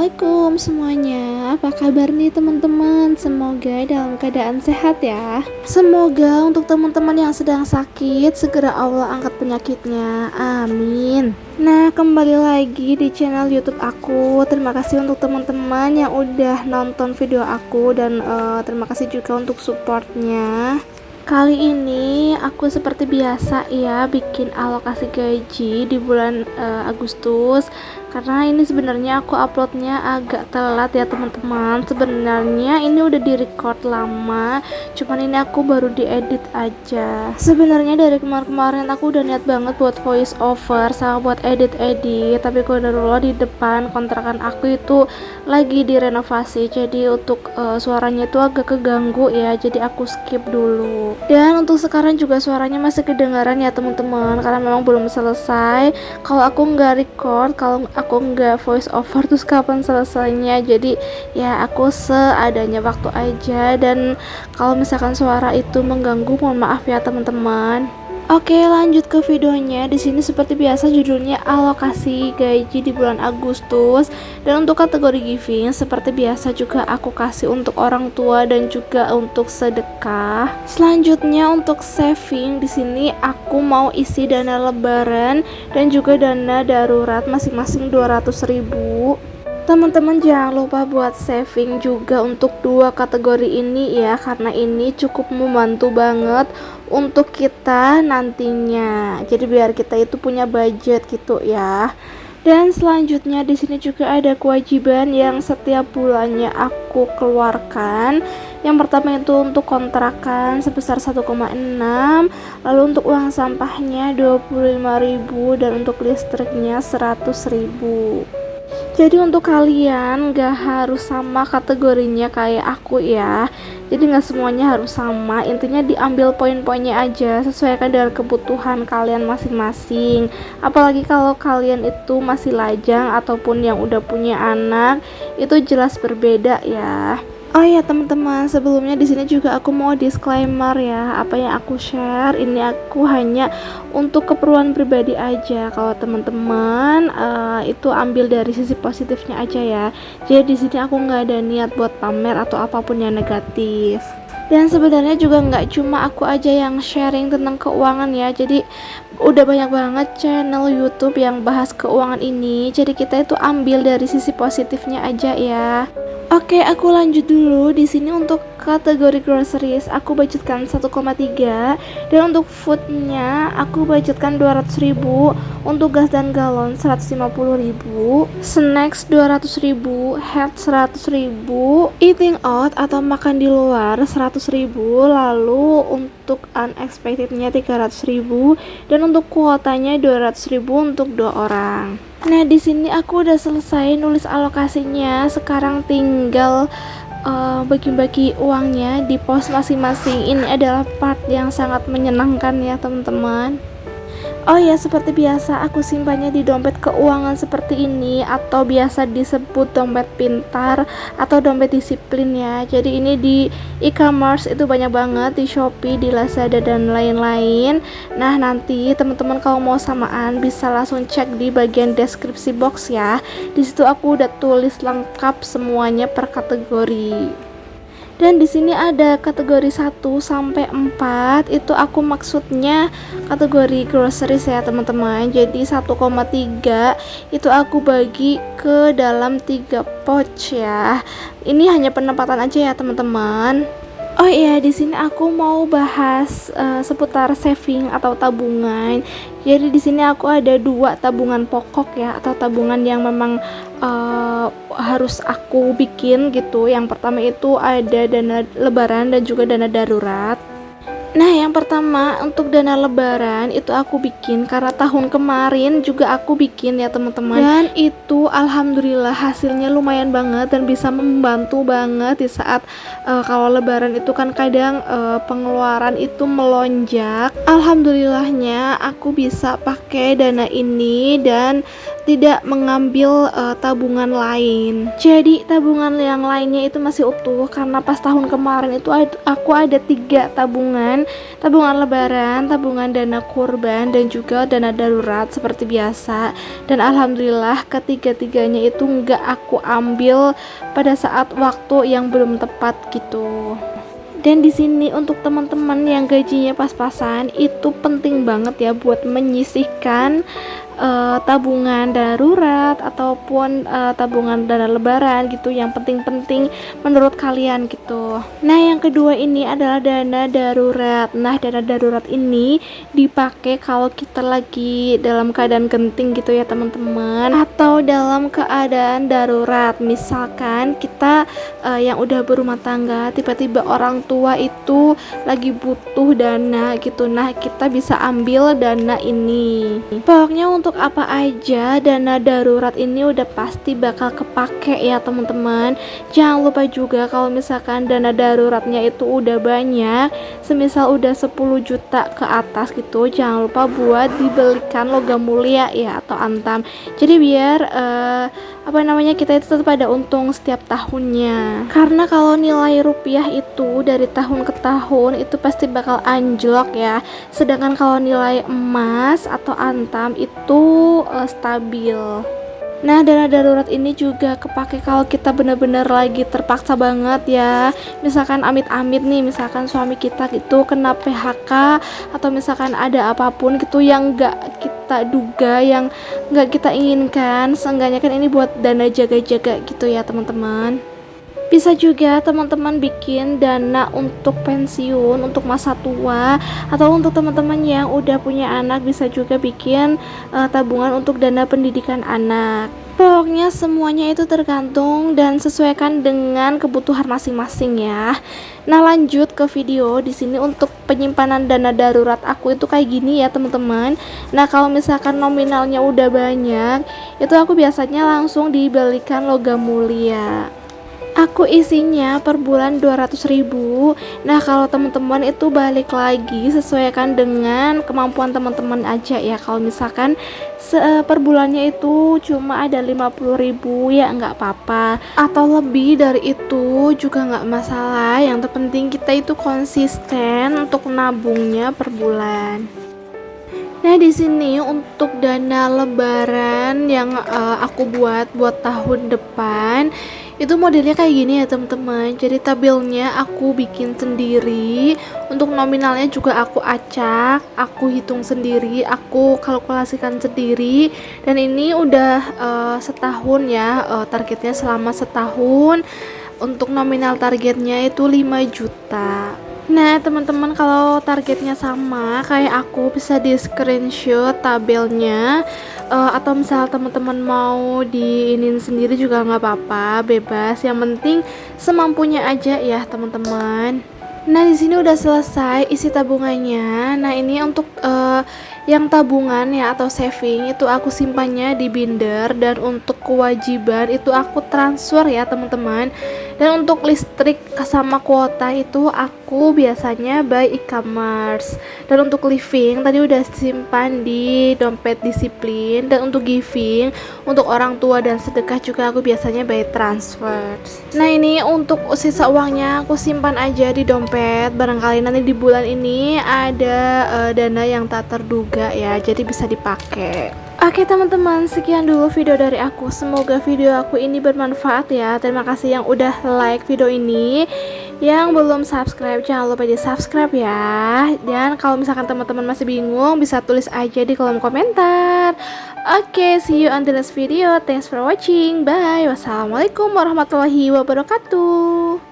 Assalamualaikum semuanya. Apa kabar nih teman-teman? Semoga dalam keadaan sehat ya. Semoga untuk teman-teman yang sedang sakit segera Allah angkat penyakitnya. Amin. Nah, kembali lagi di channel YouTube aku. Terima kasih untuk teman-teman yang udah nonton video aku dan terima kasih juga untuk supportnya. Kali ini aku seperti biasa ya bikin alokasi gaji di bulan Agustus, karena ini sebenarnya aku uploadnya agak telat ya teman-teman. Sebenarnya ini udah di record lama, cuman ini aku baru diedit aja. Sebenarnya dari kemarin-kemarin aku udah niat banget buat voice over sama buat edit-edit, tapi qadarullah di depan kontrakan aku itu lagi direnovasi, jadi untuk suaranya itu agak keganggu ya, jadi aku skip dulu. Dan untuk sekarang juga suaranya masih kedengaran ya teman-teman, karena memang belum selesai. Kalau aku nggak record, kalau aku nggak voice over, terus kapan selesainya? Jadi ya aku seadanya waktu aja, dan kalau misalkan suara itu mengganggu mohon maaf ya teman-teman. Oke, lanjut ke videonya. Di sini seperti biasa judulnya alokasi gaji di bulan Agustus, dan untuk kategori giving seperti biasa juga aku kasih untuk orang tua dan juga untuk sedekah. Selanjutnya untuk saving, di sini aku mau isi dana lebaran dan juga dana darurat masing-masing 200.000. Teman-teman jangan lupa buat saving juga untuk dua kategori ini ya, karena ini cukup membantu banget untuk kita nantinya. Jadi biar kita itu punya budget gitu ya. Dan selanjutnya di sini juga ada kewajiban yang setiap bulannya aku keluarkan. Yang pertama itu untuk kontrakan sebesar 1,6, lalu untuk uang sampahnya 25.000, dan untuk listriknya 100.000. Jadi untuk kalian gak harus sama kategorinya kayak aku ya. Jadi gak semuanya harus sama, intinya diambil poin-poinnya aja, sesuaikan dengan kebutuhan kalian masing-masing. Apalagi kalau kalian itu masih lajang ataupun yang udah punya anak, itu jelas berbeda ya. Oh ya teman-teman, sebelumnya di sini juga aku mau disclaimer ya, apa yang aku share ini aku hanya untuk keperluan pribadi aja. Kalau teman-teman itu ambil dari sisi positifnya aja ya. Jadi di sini aku nggak ada niat buat pamer atau apapun yang negatif. Dan sebenarnya juga nggak cuma aku aja yang sharing tentang keuangan ya, jadi udah banyak banget channel YouTube yang bahas keuangan ini. Jadi kita itu ambil dari sisi positifnya aja ya. Oke, aku lanjut dulu. Di sini untuk kategori groceries aku budgetkan 1,3, dan untuk foodnya aku budgetkan 200.000, untuk gas dan galon 150.000, snacks 200.000, health 100.000, eating out atau makan di luar 100.000, lalu untuk unexpectednya 300.000, dan untuk kuotanya 200.000 untuk 2 orang. Nah, di sini aku udah selesai nulis alokasinya. Sekarang tinggal bagi-bagi uangnya di pos masing-masing. Ini adalah part yang sangat menyenangkan ya teman-teman. Oh ya, seperti biasa aku simpannya di dompet keuangan seperti ini, atau biasa disebut dompet pintar atau dompet disiplin ya. Jadi ini di e-commerce itu banyak banget, di Shopee, di Lazada dan lain-lain. Nah, nanti teman-teman kalau mau samaan bisa langsung cek di bagian deskripsi box ya. Di situ aku udah tulis lengkap semuanya per kategori. Dan di sini ada kategori 1 sampai 4, itu aku maksudnya kategori groceries ya teman-teman. Jadi 1,3 itu aku bagi ke dalam 3 pouch ya. Ini hanya penempatan aja ya teman-teman. Oh iya, di sini aku mau bahas seputar saving atau tabungan. Jadi di sini aku ada 2 tabungan pokok ya, atau tabungan yang memang harus aku bikin gitu. Yang pertama itu ada dana lebaran dan juga dana darurat. Nah, yang pertama untuk dana lebaran itu aku bikin karena tahun kemarin juga aku bikin ya teman-teman, dan itu alhamdulillah hasilnya lumayan banget dan bisa membantu banget di saat kalau lebaran itu kan kadang pengeluaran itu melonjak. Alhamdulillahnya aku bisa pakai dana ini, dan tidak mengambil tabungan lain. Jadi tabungan yang lainnya itu masih utuh karena pas tahun kemarin itu aku ada 3 tabungan lebaran, tabungan dana kurban, dan juga dana darurat seperti biasa. Dan alhamdulillah ketiga-tiganya itu nggak aku ambil pada saat waktu yang belum tepat gitu. Dan di sini untuk teman-teman yang gajinya pas-pasan itu penting banget ya buat menyisihkan tabungan darurat ataupun tabungan dana lebaran gitu, yang penting-penting menurut kalian gitu. Nah, yang kedua ini adalah dana darurat. Nah, dana darurat ini dipakai kalau kita lagi dalam keadaan genting gitu ya teman-teman, atau dalam keadaan darurat. Misalkan kita yang udah berumah tangga, tiba-tiba orang tua itu lagi butuh dana gitu. Nah, kita bisa ambil dana ini. Pokoknya untuk apa aja dana darurat ini udah pasti bakal kepake ya teman-teman. Jangan lupa juga kalau misalkan dana daruratnya itu udah banyak, semisal udah 10 juta ke atas gitu, jangan lupa buat dibelikan logam mulia ya atau antam. Jadi biar kita itu tetap ada untung setiap tahunnya. Karena kalau nilai rupiah itu dari tahun ke tahun itu pasti bakal anjlok ya. Sedangkan kalau nilai emas atau antam itu stabil. Nah, dana darurat ini juga kepake kalau kita benar-benar lagi terpaksa banget ya. Misalkan amit-amit nih, misalkan suami kita itu kena PHK atau misalkan ada apapun gitu yang gak kita duga, yang gak kita inginkan. Seenggaknya kan ini buat dana jaga-jaga gitu ya teman-teman. Bisa juga teman-teman bikin dana untuk pensiun, untuk masa tua, atau untuk teman-teman yang udah punya anak bisa juga bikin tabungan untuk dana pendidikan anak. Pokoknya semuanya itu tergantung dan sesuaikan dengan kebutuhan masing-masing ya. Nah, lanjut ke video. Di sini untuk penyimpanan dana darurat aku itu kayak gini ya teman-teman. Nah, kalau misalkan nominalnya udah banyak, itu aku biasanya langsung dibelikan logam mulia. Aku isinya per bulan 200.000. Nah, kalau teman-teman itu balik lagi sesuaikan dengan kemampuan teman-teman aja ya. Kalau misalkan per bulannya itu cuma ada 50.000 ya nggak apa-apa, atau lebih dari itu juga nggak masalah. Yang terpenting kita itu konsisten untuk nabungnya per bulan. Nah, di sini untuk dana lebaran yang aku buat tahun depan itu modelnya kayak gini ya teman-teman. Jadi tabelnya aku bikin sendiri, untuk nominalnya juga aku acak, aku hitung sendiri, aku kalkulasikan sendiri. Dan ini udah setahun ya, targetnya selama setahun. Untuk nominal targetnya itu 5 juta. Nah teman-teman, kalau targetnya sama kayak aku bisa di screenshot tabelnya, atau misal teman-teman mau diinin sendiri juga nggak apa-apa, bebas, yang penting semampunya aja ya teman-teman. Nah, di sini udah selesai isi tabungannya. Nah, ini untuk yang tabungan ya atau saving itu aku simpannya di binder, dan untuk kewajiban itu aku transfer ya teman-teman. Dan untuk listrik sama kuota itu aku biasanya by e-commerce. Dan untuk living tadi udah simpan di dompet disiplin. Dan untuk giving, untuk orang tua dan sedekah juga aku biasanya by transfer. Nah, ini untuk sisa uangnya aku simpan aja di dompet. Barangkali nanti di bulan ini ada dana yang tak terduga ya, jadi bisa dipakai. Oke teman-teman, sekian dulu video dari aku. Semoga video aku ini bermanfaat ya. Terima kasih yang udah like video ini. Yang belum subscribe, jangan lupa di subscribe ya. Dan kalau misalkan teman-teman masih bingung, bisa tulis aja di kolom komentar. Oke, see you on the next video. Thanks for watching. Bye. Wassalamualaikum warahmatullahi wabarakatuh.